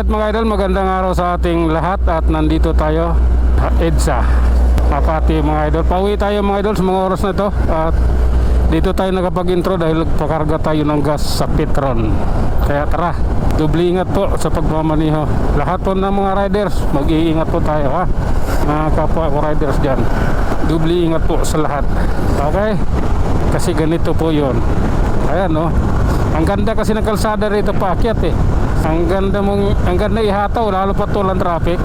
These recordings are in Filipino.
ulit mga idol, magandang araw sa ating lahat at nandito tayo EDSA Makati mga idol. Pauwi tayo mga idol sa mga oras na ito at dito tayo nakapag-intro dahil pakarga tayo ng gas sa Petron. Kaya tara, doble ingat po sa pagmamaniho. Lahat po ng mga riders, mag-iingat po tayo ha, mga kapwa ko riders dyan. Doble ingat po sa lahat, okay? Kasi ganito po yon. Ayan no, ang ganda kasi ng kalsada rito paakyat eh. Ang ganda ihataw, lalo pa tulang traffic.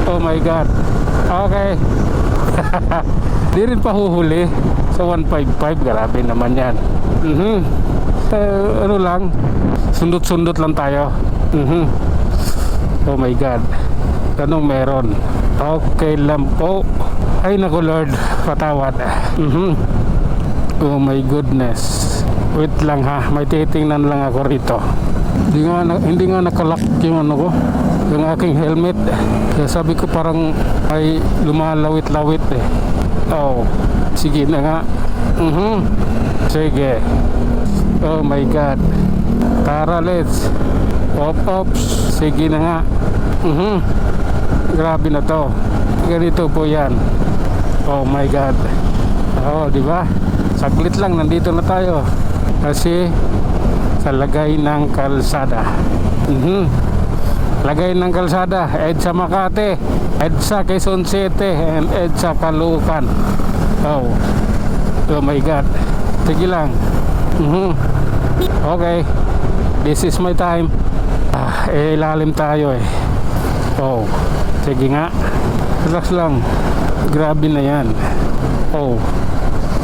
Oh my god. Okay. Di rin pa huhuli sa 155. Grabe naman yan. Ano lang, sundot-sundot lang tayo. Oh my god. Ganong meron. Okay lang po. Ay naku Lord, patawad. Oh my goodness. Wait lang ha, may titingnan lang ako rito. Hindi nga nakalock yung ano ko, yung aking helmet. Kaya sabi ko parang ay lumalawit-lawit eh. Oh, sige na nga. Sige. Oh my god. Tara, let's. Ops. Sige na nga. Grabe na to. Ganito po yan. Oh my god. Oh, di ba? Saglit lang, nandito na tayo. Kasi sa lagay ng kalsada. Lagay ng kalsada, EDSA Makati, EDSA Quezon City, and EDSA Caloocan. Oh my god. Sige lang. Okay, this is my time. Ilalim tayo eh. Oh, sige nga. Relax lang. Grabe na yan. Oh,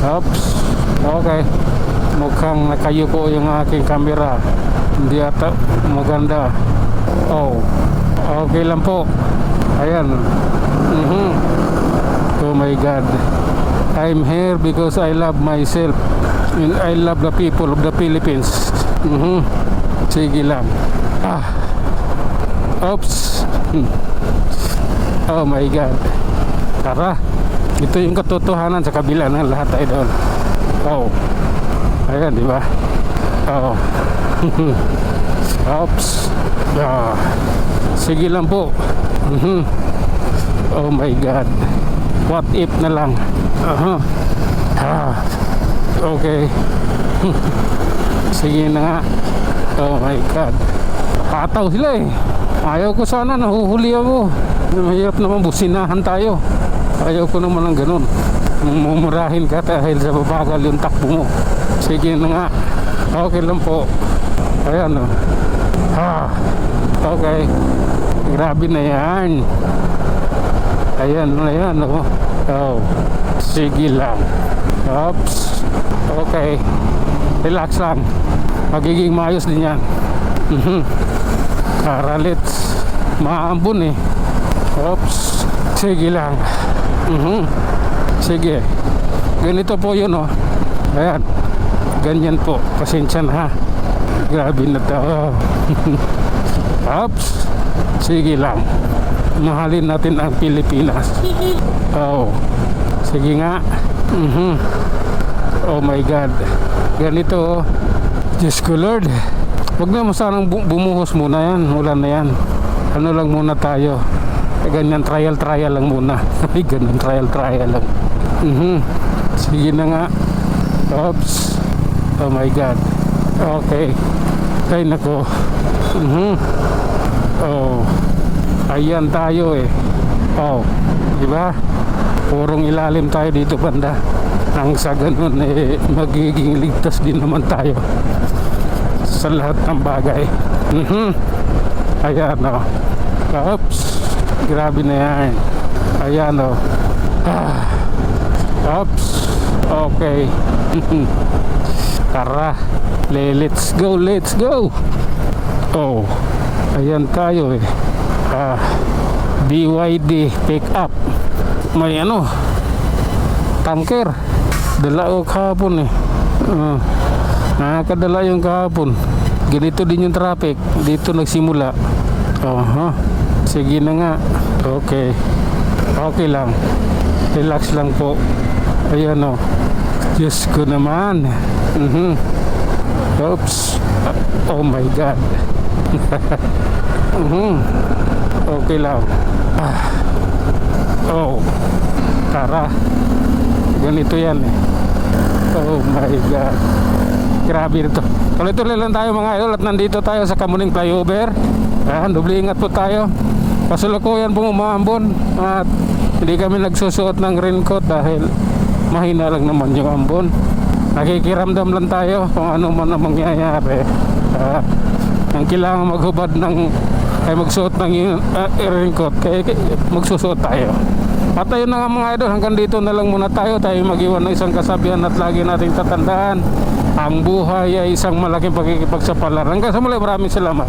oops. Okay, mukhang nakayuko yung aking camera. Hindi ata maganda. Oh, okay lang po. Ayan. Oh my god. I'm here because I love myself and I love the people of the Philippines. Sige lang. Oops. Oh my god. Tara, ito yung katotohanan sa kabila ng lahat ay doon. Oh, ayan, di ba? Oh. Oops. Sige lang po. Oh my god. What if na lang. Okay. Sige na nga. Oh my god. Pataw sila eh. Ayaw ko sana, nahuhuli ako. Mahirap naman, businahan tayo. Ayaw ko naman ng ganun. Mumurahin ka dahil sa babagal yung takbo mo. Sige na nga. Okay lang po. Ayan o. Okay. Grabe na yan. Ayan o. Oh. Sige lang. Oops. Okay. Relax lang. Magiging maayos din yan. Karalits. Maambon eh. Oops. Sige lang. Sige. Ganito po yun oh. Ayan. Ganyan po. Pasensya na ha. Grabe na to. Oops. Sige lang. Mahalin natin ang Pilipinas. Oh. Sige nga. Oh my god. Ganito oh. Diyos ko Lord. Huwag na mo sanang bumuhos muna yan. Ulan na yan. Ano lang muna tayo. Ganyan trial lang muna. Ganun trial lang. Sige na nga. Oops. Oh my god. Okay. Ay nako. Oh. Ayan tayo eh. Oh. Diba? Purong ilalim tayo dito banda. Nang sa ganun eh magiging ligtas din naman tayo sa lahat ng bagay. Ayan o. Oops. Grabe na yan. Ayan o. Oops. Okay. Tara. Let's go. Oh. Ayan tayo eh. BYD pick up. May ano, tanker. Dala o kahapon eh. Nakakadala yung kahapon. Ganito din yung traffic. Dito nagsimula. Sige na nga. Okay. Okay lang. Relax lang po. Ayan o. Diyos ko naman. Oops. Oh my god. Okay lang. Oh, tara. Ganito yan eh. Oh my God. Grabe ito. Tuloy-tuloy lang tayo mga idol at nandito tayo sa Kamuning Flyover. Doble ingat po tayo. Kasalukuyan pong umaambon at hindi kami nagsusuot ng raincoat dahil mahina lang naman yung ambon. Nakikiramdam lang tayo kung ano man ang mangyayari. Ang kailangan maghubad ng ay magsuot ng raincoat kaya magsusuot tayo. At ayun na nga mga idol, hanggang dito na lang muna tayo. Tayo mag-iwan ng isang kasabihan at lagi nating tatandaan, ang buhay ay isang malaking pagkikipagsapalaran. Hanggang sa muli, maraming salamat.